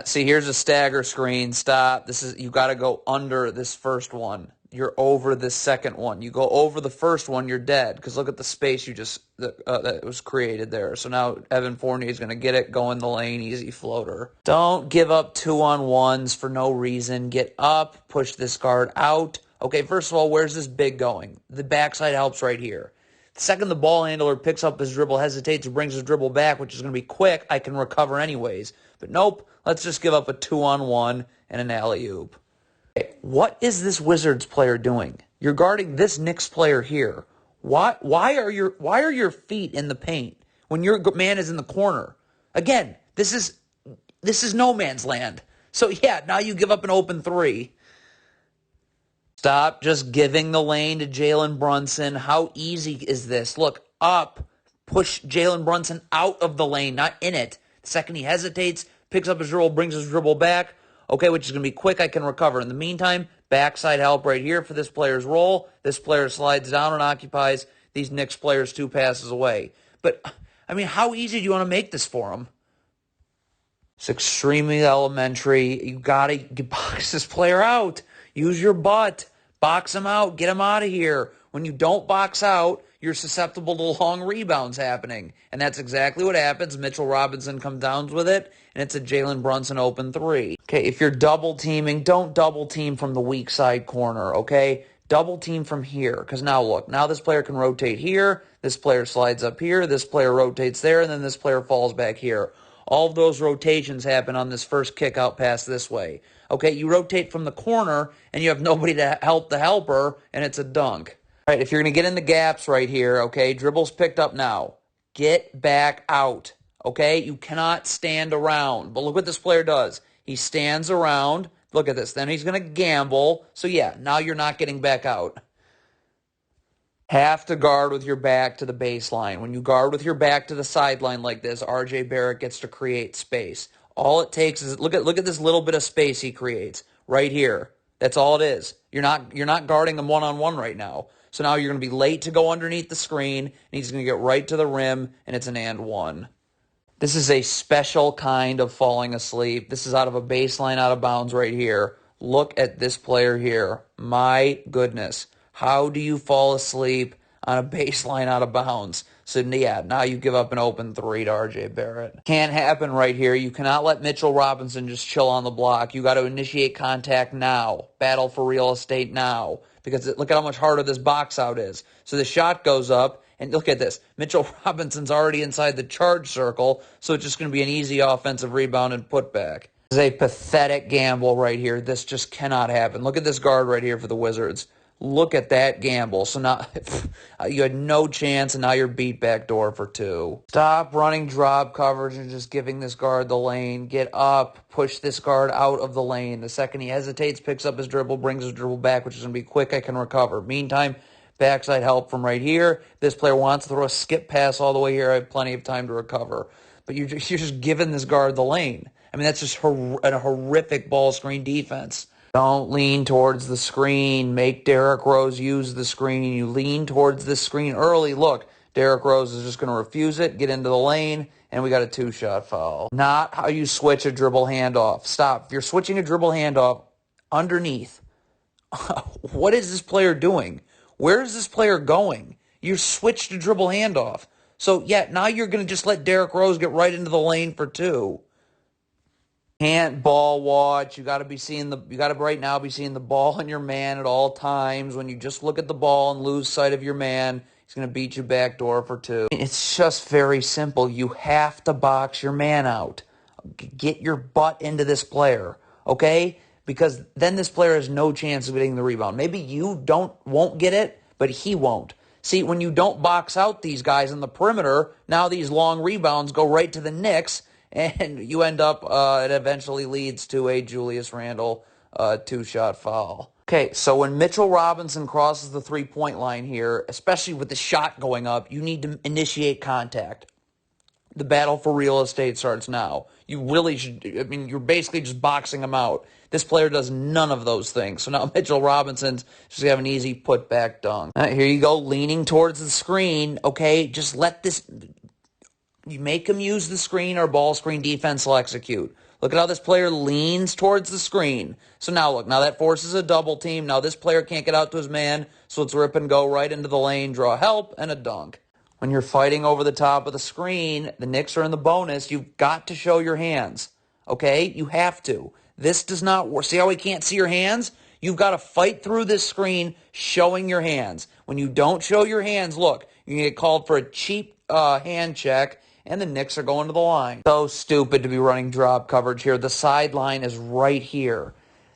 See, here's a stagger screen. Stop. You got to go under this first one. You're over this second one. You go over the first one, you're dead. Because look at the space that was created there. So now Evan Fournier is going to get it, go in the lane, easy floater. Don't give up 2-on-1s for no reason. Get up, push this guard out. Okay, first of all, where's this big going? The backside helps right here. The second the ball handler picks up his dribble, hesitates, and brings his dribble back, which is going to be quick, I can recover anyways. But nope, let's just give up a 2-on-1 and an alley-oop. What is this Wizards player doing? You're guarding this Knicks player here. Why are your feet in the paint when your man is in the corner? Again, this is no man's land. So yeah, now you give up an open three. Stop just giving the lane to Jalen Brunson. How easy is this? Look, up, push Jalen Brunson out of the lane, not in it. The second he hesitates, picks up his dribble, brings his dribble back. Okay, which is going to be quick, I can recover. In the meantime, backside help right here for this player's roll. This player slides down and occupies these Knicks players 2 passes away. But, I mean, how easy do you want to make this for them? It's extremely elementary. You got to box this player out. Use your butt. Box him out. Get him out of here. When you don't box out, you're susceptible to long rebounds happening. And that's exactly what happens. Mitchell Robinson comes down with it, and it's a Jalen Brunson open three. Okay, if you're double teaming, don't double team from the weak side corner, okay? Double team from here. Because now look, now this player can rotate here, this player slides up here, this player rotates there, and then this player falls back here. All of those rotations happen on this first kick out pass this way. Okay, you rotate from the corner, and you have nobody to help the helper, and it's a dunk. All right, if you're going to get in the gaps right here, okay, dribbles picked up now. Get back out, okay? You cannot stand around. But look what this player does. He stands around. Look at this. Then he's going to gamble. So, yeah, now you're not getting back out. Have to guard with your back to the baseline. When you guard with your back to the sideline like this, R.J. Barrett gets to create space. All it takes is, look at this little bit of space he creates right here. That's all it is. You're not guarding him one-on-one right now. So now you're going to be late to go underneath the screen, and he's going to get right to the rim, and it's an and one. This is a special kind of falling asleep. This is out of a baseline out of bounds right here. Look at this player here. My goodness. How do you fall asleep on a baseline out of bounds? So, yeah, now you give up an open three to R.J. Barrett. Can't happen right here. You cannot let Mitchell Robinson just chill on the block. You got to initiate contact now. Battle for real estate now. Because look at how much harder this box out is. So the shot goes up, and look at this. Mitchell Robinson's already inside the charge circle, so it's just going to be an easy offensive rebound and putback. This is a pathetic gamble right here. This just cannot happen. Look at this guard right here for the Wizards. Look at that gamble. So now you had no chance, and now you're beat backdoor for 2. Stop running drop coverage and just giving this guard the lane. Get up. Push this guard out of the lane. The second he hesitates, picks up his dribble, brings his dribble back, which is going to be quick. I can recover. Meantime, backside help from right here. This player wants to throw a skip pass all the way here. I have plenty of time to recover. But you're just giving this guard the lane. I mean, that's just a horrific ball screen defense. Don't lean towards the screen. Make Derrick Rose use the screen. You lean towards the screen early. Look, Derrick Rose is just going to refuse it, get into the lane, and we got a 2-shot foul. Not how you switch a dribble handoff. Stop. If you're switching a dribble handoff underneath, what is this player doing? Where is this player going? You switched a dribble handoff. So, yeah, now you're going to just let Derrick Rose get right into the lane for 2. Can't ball watch. You got to right now be seeing the ball in your man at all times. When you just look at the ball and lose sight of your man, he's going to beat you backdoor for 2. It's just very simple. You have to box your man out. Get your butt into this player, okay? Because then this player has no chance of getting the rebound. Maybe you won't get it, but he won't. See, when you don't box out these guys in the perimeter, now these long rebounds go right to the Knicks, and you end up, it eventually leads to a Julius Randle 2-shot foul. Okay, so when Mitchell Robinson crosses the three-point line here, especially with the shot going up, you need to initiate contact. The battle for real estate starts now. You really should, you're basically just boxing him out. This player does none of those things. So now Mitchell Robinson's just going to have an easy put-back dunk. Here you go, leaning towards the screen. Okay, just let this... You make him use the screen or ball screen, defense will execute. Look at how this player leans towards the screen. So now look, now that forces a double team. Now this player can't get out to his man, so it's rip and go right into the lane, draw help, and a dunk. When you're fighting over the top of the screen, the Knicks are in the bonus, you've got to show your hands. Okay? You have to. This does not work. See how we can't see your hands? You've got to fight through this screen showing your hands. When you don't show your hands, look, you can get called for a cheap hand check, and the Knicks are going to the line. So stupid to be running drop coverage here. The sideline is right here.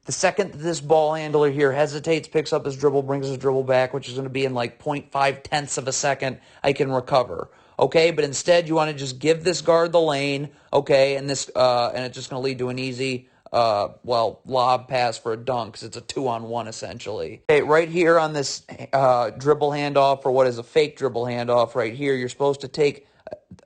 The second that this ball handler here hesitates, picks up his dribble, brings his dribble back, which is going to be in like 0.5 tenths of a second, I can recover. Okay, but instead you want to just give this guard the lane, okay, and this and it's just going to lead to an easy lob pass for a dunk because it's a 2-on-1 essentially. Okay, right here on this dribble handoff, or what is a fake dribble handoff right here, you're supposed to take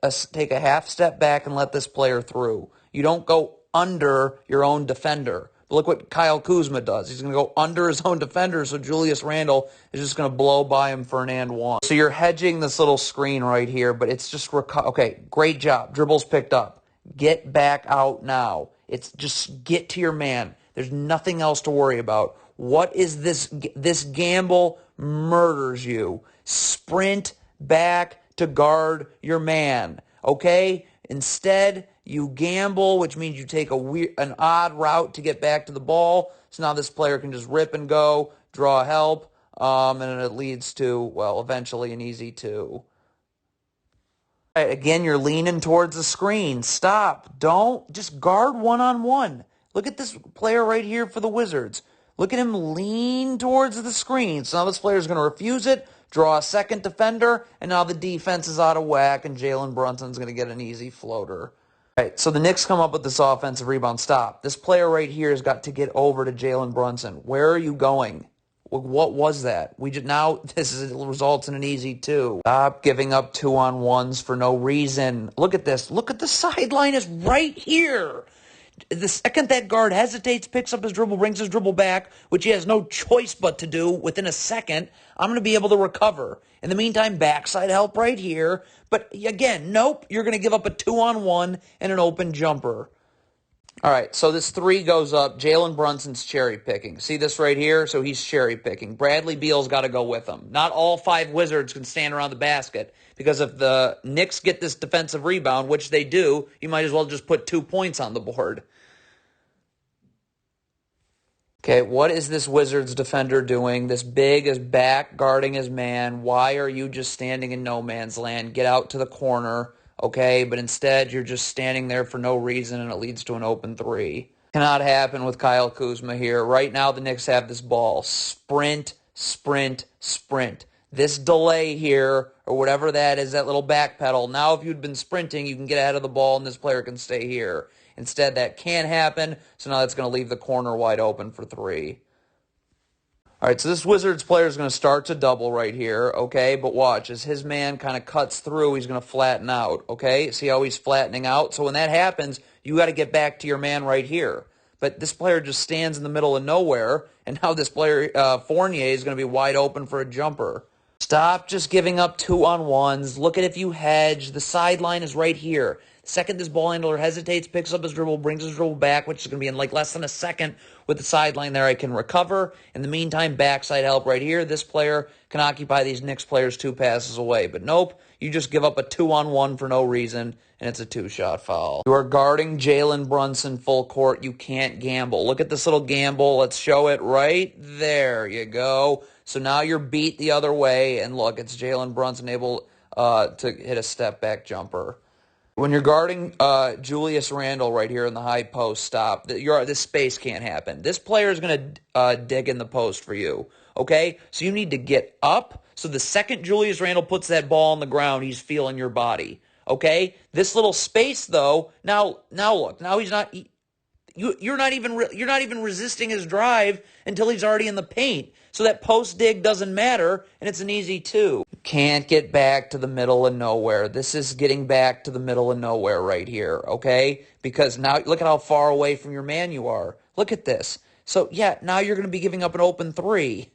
a half step back and let this player through. You don't go under your own defender. But look what Kyle Kuzma does. He's going to go under his own defender, so Julius Randle is just going to blow by him for an and one. So you're hedging this little screen right here, but it's just okay, great job. Dribble's picked up. Get back out now. It's just get to your man. There's nothing else to worry about. What is this? This gamble murders you. Sprint back to guard your man, okay? Instead, you gamble, which means you take an odd route to get back to the ball. So now this player can just rip and go, draw help, and it leads to, well, eventually an easy two. Right, again, you're leaning towards the screen. Stop. Don't. Just guard one-on-one. Look at this player right here for the Wizards. Look at him lean towards the screen. So now this player is going to refuse it, draw a second defender, and now the defense is out of whack, and Jalen Brunson's going to get an easy floater. All right, so the Knicks come up with this offensive rebound. Stop. This player right here has got to get over to Jalen Brunson. Where are you going? What was that? This results in an easy two. Stop giving up 2-on-1s for no reason. Look at this. Look at the sideline is right here. The second that guard hesitates, picks up his dribble, brings his dribble back, which he has no choice but to do within a second, I'm going to be able to recover. In the meantime, backside help right here. But again, nope, you're going to give up a 2-on-1 and an open jumper. All right, so this three goes up. Jalen Brunson's cherry picking. See this right here? So he's cherry picking. Bradley Beal's got to go with him. Not all five Wizards can stand around the basket, because if the Knicks get this defensive rebound, which they do, you might as well just put 2 points on the board. Okay, what is this Wizards defender doing? This big is back guarding his man. Why are you just standing in no man's land? Get out to the corner. Okay, but instead you're just standing there for no reason, and it leads to an open three. Cannot happen with Kyle Kuzma here. Right now the Knicks have this ball. Sprint, sprint, sprint. This delay here, or whatever that is, that little back pedal, now if you'd been sprinting, you can get ahead of the ball and this player can stay here. Instead, that can't happen, so now that's going to leave the corner wide open for three. All right, so this Wizards player is going to start to double right here, okay? But watch, as his man kind of cuts through, he's going to flatten out, okay? See how he's flattening out? So when that happens, you got to get back to your man right here. But this player just stands in the middle of nowhere, and now this player, Fournier, is going to be wide open for a jumper. Stop just giving up 2-on-1s. Look at if you hedge. The sideline is right here. Second, this ball handler hesitates, picks up his dribble, brings his dribble back, which is going to be in like less than a second. With the sideline there, I can recover. In the meantime, backside help right here. This player can occupy these Knicks players 2 passes away. But nope, you just give up a 2-on-1 for no reason, and it's a 2-shot foul. You are guarding Jalen Brunson full court. You can't gamble. Look at this little gamble. Let's show it right there. You go. So now you're beat the other way, and look, it's Jalen Brunson able to hit a step-back jumper. When you're guarding Julius Randle right here in the high post, stop. This space can't happen. This player is going to dig in the post for you, okay? So you need to get up. So the second Julius Randle puts that ball on the ground, he's feeling your body, okay? This little space, though, now look. Now he's not... You're not even resisting his drive until he's already in the paint. So that post dig doesn't matter, and it's an easy 2. You can't get back to the middle of nowhere. This is getting back to the middle of nowhere right here, okay? Because now look at how far away from your man you are. Look at this. So, yeah, now you're going to be giving up an open 3.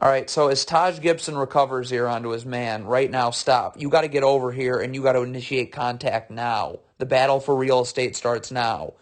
All right, so as Taj Gibson recovers here onto his man, right now, stop. You got to get over here, and you got to initiate contact now. The battle for real estate starts now.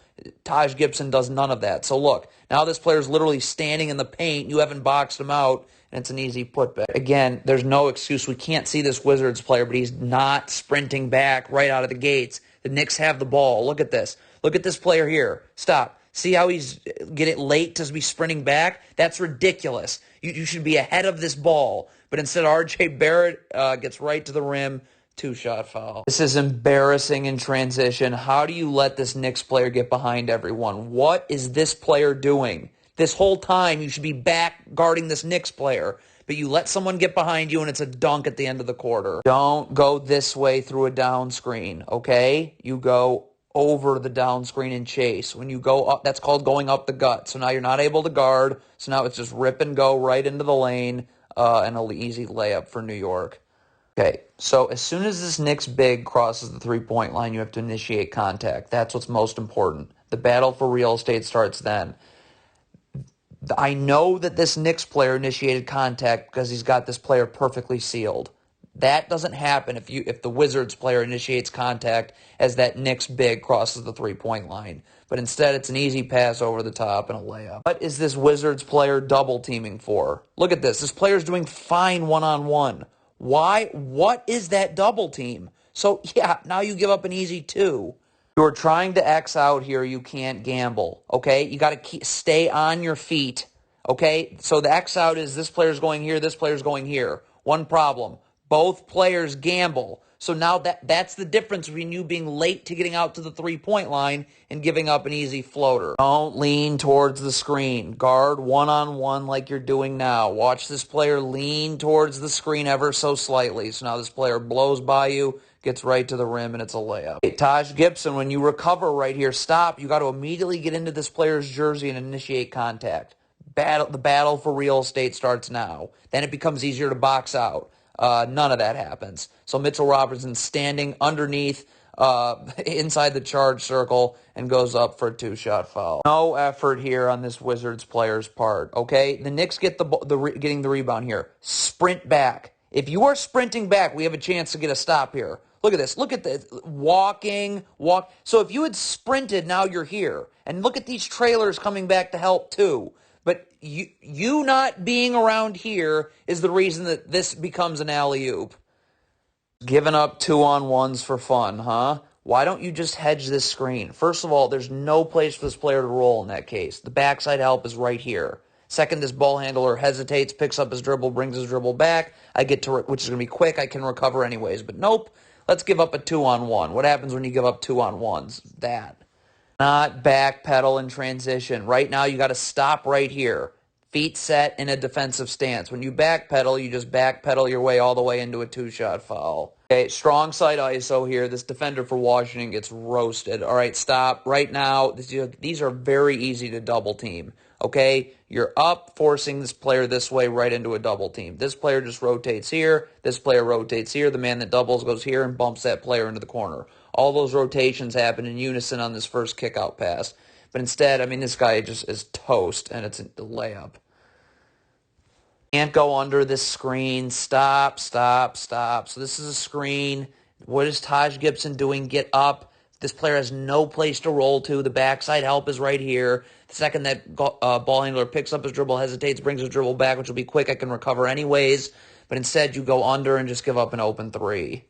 Taj Gibson does none of that. So look, now this player's literally standing in the paint. You haven't boxed him out, and it's an easy putback. Again, there's no excuse. We can't see this Wizards player, but he's not sprinting back right out of the gates. The Knicks have the ball. Look at this. Look at this player here. Stop. See how he's getting late to be sprinting back? That's ridiculous. You should be ahead of this ball. But instead, R.J. Barrett gets right to the rim. Two-shot foul. This is embarrassing in transition. How do you let this Knicks player get behind everyone? What is this player doing? This whole time, you should be back guarding this Knicks player. But you let someone get behind you, and it's a dunk at the end of the quarter. Don't go this way through a down screen, okay? You go over the down screen and chase. When you go up, that's called going up the gut. So now you're not able to guard. So now it's just rip and go right into the lane and an easy layup for New York. Okay, so as soon as this Knicks big crosses the three-point line, you have to initiate contact. That's what's most important. The battle for real estate starts then. I know that this Knicks player initiated contact because he's got this player perfectly sealed. That doesn't happen if the Wizards player initiates contact as that Knicks big crosses the three-point line. But instead, it's an easy pass over the top and a layup. What is this Wizards player double-teaming for? Look at this. This player's doing fine one-on-one. Why? What is that double team? So, yeah, now you give up an easy two. You're trying to X out here. You can't gamble, okay? You got to stay on your feet, okay? So the X out is this player's going here, this player's going here. One problem. Both players gamble. So now that's the difference between you being late to getting out to the three-point line and giving up an easy floater. Don't lean towards the screen. Guard one-on-one like you're doing now. Watch this player lean towards the screen ever so slightly. So now this player blows by you, gets right to the rim, and it's a layup. Hey, Taj Gibson, when you recover right here, stop. You got to immediately get into this player's jersey and initiate contact. The battle for real estate starts now. Then it becomes easier to box out. None of that happens. So Mitchell Robertson standing underneath inside the charge circle and goes up for a two-shot foul. No effort here on this Wizards player's part, okay? The Knicks get getting the rebound here. Sprint back. If you are sprinting back, we have a chance to get a stop here. Look at this. Look at this. Walk. So if you had sprinted, now you're here. And look at these trailers coming back to help too. But you not being around here is the reason that this becomes an alley-oop. Giving up two-on-ones for fun, huh? Why don't you just hedge this screen? First of all, there's no place for this player to roll in that case. The backside help is right here. Second, this ball handler hesitates, picks up his dribble, brings his dribble back. I get to, which is going to be quick. I can recover anyways. But nope, let's give up a two-on-one. What happens when you give up two-on-ones? That. Not backpedal in transition. Right now, you got to stop right here. Feet set in a defensive stance. When you backpedal, you just backpedal your way all the way into a two-shot foul. Okay, strong side ISO here. This defender for Washington gets roasted. All right, stop. Right now, these are very easy to double team. Okay, you're up, forcing this player this way right into a double team. This player just rotates here. This player rotates here. The man that doubles goes here and bumps that player into the corner. All those rotations happen in unison on this first kickout pass. But instead, I mean, this guy just is toast, and it's a layup. Can't go under this screen. Stop. So this is a screen. What is Taj Gibson doing? Get up. This player has no place to roll to. The backside help is right here. The second that ball handler picks up his dribble, hesitates, brings his dribble back, which will be quick. I can recover anyways. But instead, you go under and just give up an open three.